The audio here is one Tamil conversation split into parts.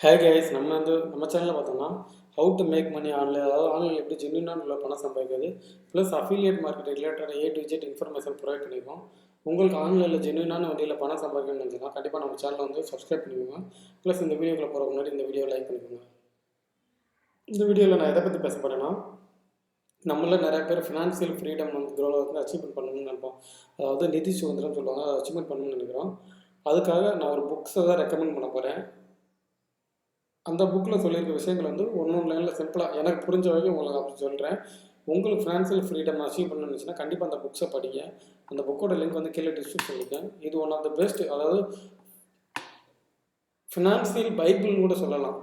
ஹே கைஸ், நம்ம சேனலில் பார்த்தோம்னா how to make money online, அதாவது ஆன்லைன் எப்படி ஜென்யூனாக உள்ள பணம் சம்பாதிக்கிறது plus affiliate market related A to Z information provide பண்ணியிருக்கோம். உங்களுக்கு ஆன்லைனில் ஜென்யூனான வழியில் பணம் சம்பாதிக்கணும்னு நினச்சிங்கன்னா கண்டிப்பாக நம்ம சேனலை வந்து சப்ஸ்கிரைப் பண்ணிக்கோங்க. ப்ளஸ் இந்த வீடியோக்குள்ள போகிற முன்னாடி இந்த வீடியோ லைக் பண்ணிக்கோங்க. இந்த வீடியோவில் நான் எதை பற்றி பேச போகிறேன்னா, நம்மள நிறைய பேர் ஃபினான்ஷியல் ஃப்ரீடம் வந்து க்ரோவில் வந்து அச்சீவ்மெண்ட் பண்ணணும்னு நினைப்போம். அதாவது நிதி சுதந்திரம் சொல்லுவாங்க, அதை அச்சீவ்மெண்ட் பண்ணணும்னு நினைக்கிறோம். அதுக்காக நான் ஒரு புக்ஸை தான் ரெக்கமெண்ட் பண்ண போகிறேன். அந்த புக்கில் சொல்லியிருக்க விஷயங்கள் வந்து ஒன்று லைனில் சிம்பிளாக எனக்கு புரிஞ்ச வரைக்கும் உங்களுக்கு அப்படி சொல்கிறேன். உங்களுக்கு ஃபினான்ஷியல் ஃப்ரீடம் அச்சீவ் பண்ணணுச்சுன்னா கண்டிப்பாக அந்த புக்ஸை படிங்க. அந்த புக்கோட லிங்க் வந்து கீழே டிஸ்கிரிப்ஷன் இருக்கேன். இது ஒன் ஆஃப் த பெஸ்ட், அதாவது ஃபினான்ஷியல் பைபிள்னு கூட சொல்லலாம்,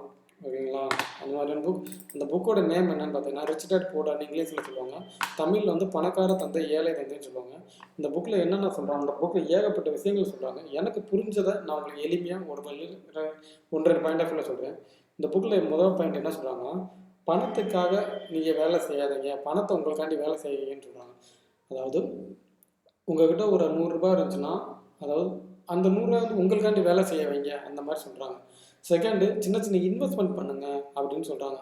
ஓகேங்களா? அந்த மாதிரியான புக். அந்த புக்கோட நேம் என்னன்னு பார்த்தீங்கன்னா ரிச் டாட் புவர் டாட் இங்கிலீஷில் சொல்லுவாங்க. தமிழில் வந்து பணக்கார தந்தை ஏழை தந்தைன்னு சொல்லுவாங்க. இந்த புக்கில் என்னென்ன சொல்கிறாங்க, அந்த புக்கில் ஏகப்பட்ட விஷயங்கள் சொல்கிறாங்க. எனக்கு புரிஞ்சதை நான் உங்களுக்கு எளிமையாக ஒரு ஒன்றரை பாயிண்ட் ஆஃப் வியூவில் சொல்கிறேன். இந்த புக்கில் முதல் பாயிண்ட் என்ன சொல்கிறாங்கன்னா, பணத்துக்காக நீங்கள் வேலை செய்யாதீங்க, பணத்தை உங்களுக்காண்டி வேலை செய்வீங்கன்னு சொல்கிறாங்க. அதாவது உங்கள்கிட்ட ஒரு 100 ரூபாய் இருந்துச்சுன்னா, அதாவது அந்த 100 ரூபாய் வந்து உங்களுக்காண்டி வேலை செய்ய வைங்க, அந்த மாதிரி சொல்கிறாங்க. செகண்டு, சின்ன சின்ன இன்வெஸ்ட்மெண்ட் பண்ணுங்க அப்படின்னு சொல்கிறாங்க.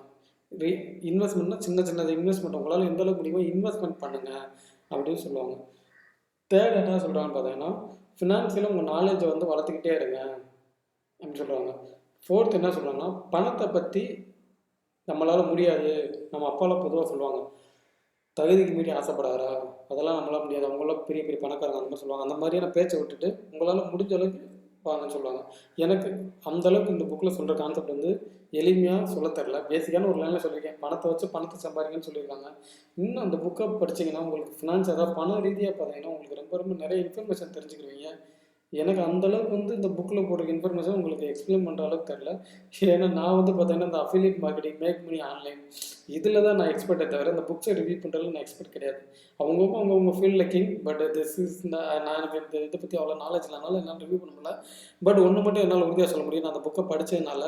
இன்வெஸ்ட்மெண்ட்னா சின்ன சின்னது இன்வெஸ்ட்மெண்ட் உங்களால் எந்த அளவுக்கு முடியுமோ இன்வெஸ்ட்மெண்ட் பண்ணுங்க அப்படின்னு சொல்லுவாங்க. தேர்ட் என்ன சொல்கிறாங்கன்னு பார்த்தீங்கன்னா, ஃபினான்ஷியலாக உங்கள் நாலேஜை வந்து வளர்த்துக்கிட்டே இருங்க அப்படின்னு சொல்கிறாங்க. ஃபோர்த் என்ன சொல்கிறாங்கன்னா, பணத்தை பற்றி நம்மளால் முடியாது, நம்ம அப்பாலாம் பொதுவாக சொல்லுவாங்க, தகுதிக்கு மீறி ஆசைப்படாதா, அதெல்லாம் நம்மளால் முடியாது, அவங்களாம் பெரிய பெரிய பணக்காரங்க அந்த மாதிரி சொல்லுவாங்க. அந்த மாதிரியான பேச்சை விட்டுட்டு உங்களால் முடிஞ்ச அளவுக்கு வாங்கன்னு சொல்லுவாங்க. எனக்கு அந்தளவுக்கு இந்த புக்கில் சொல்கிற கான்செப்ட் வந்து எளிமையாக சொல்ல தெரில. பேசிக்கான ஒரு லைனில் சொல்லியிருக்கேன், பணத்தை வச்சு பணத்தை சம்பாதிங்கன்னு சொல்லியிருக்காங்க. இன்னும் அந்த புக்கை படிச்சிங்கன்னா உங்களுக்கு ஃபினான்ஸ், அதாவது பண ரீதியாக பார்த்தீங்கன்னா உங்களுக்கு ரொம்ப ரொம்ப நிறைய இன்ஃபர்மேஷன் தெரிஞ்சுக்கிடுவீங்க. எனக்கு அந்தளவுக்கு வந்து இந்த புக்கில் போடுற இன்ஃபர்மேஷன் உங்களுக்கு எக்ஸ்பிளைன் பண்ணுற அளவுக்கு தெரில. ஏன்னா நான் வந்து பார்த்தீங்கன்னா இந்த affiliate marketing, make money online, இதில் தான் நான் எக்ஸ்பர்ட்டை தவிர இந்த புக்ஸை ரிவ்யூ பண்ணுறதுல நான் எக்ஸ்பர்ட் கிடையாது. அவங்கவுங்க ஃபீல்டில் கிங். பட் திஸ் இஸ் நான் எனக்கு இந்த இதை பற்றி அவ்வளோ நாலேஜ் இல்லைனால என்னால் ரிவ்யூ பண்ண முடியல. பட் ஒன்று மட்டும் என்னால் உறுதியாக சொல்ல முடியும், நான் அந்த புக்கை படித்ததுனால,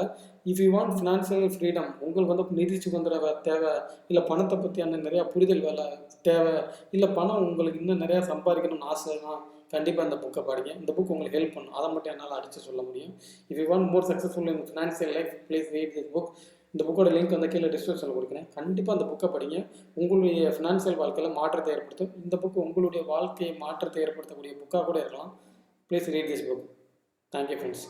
if you want financial freedom, உங்களுக்கு வந்து நிதி சுதந்திரம் தேவை, இல்லை பணத்தை பற்றியான நிறையா புரிதல் வேலை தேவை, இல்லை பணம் உங்களுக்கு இன்னும் நிறையா சம்பாதிக்கணும்னு ஆசைனா கண்டிப்பாக இந்த புக்கை படிங்க. இந்த புக் உங்களுக்கு ஹெல்ப் பண்ணும், அதை மட்டும் என்னால் அடித்து சொல்ல முடியும். If you want more successful in financial life, please read this book. இந்த புக்கோட லிங்க் வந்து கீழே டிஸ்கிரிப்ஷனில் கொடுக்குறேன். கண்டிப்பாக அந்த புக்கை படிங்க, உங்களுடைய ஃபினான்ஷியல் வாழ்க்கையில் மாற்றத்தை ஏற்படுத்தும். இந்த புக்கு உங்களுடைய வாழ்க்கையை மாற்றத்தை ஏற்படுத்தக்கூடிய புக்காக கூட இருக்கலாம். Please read this book. Thank you friends.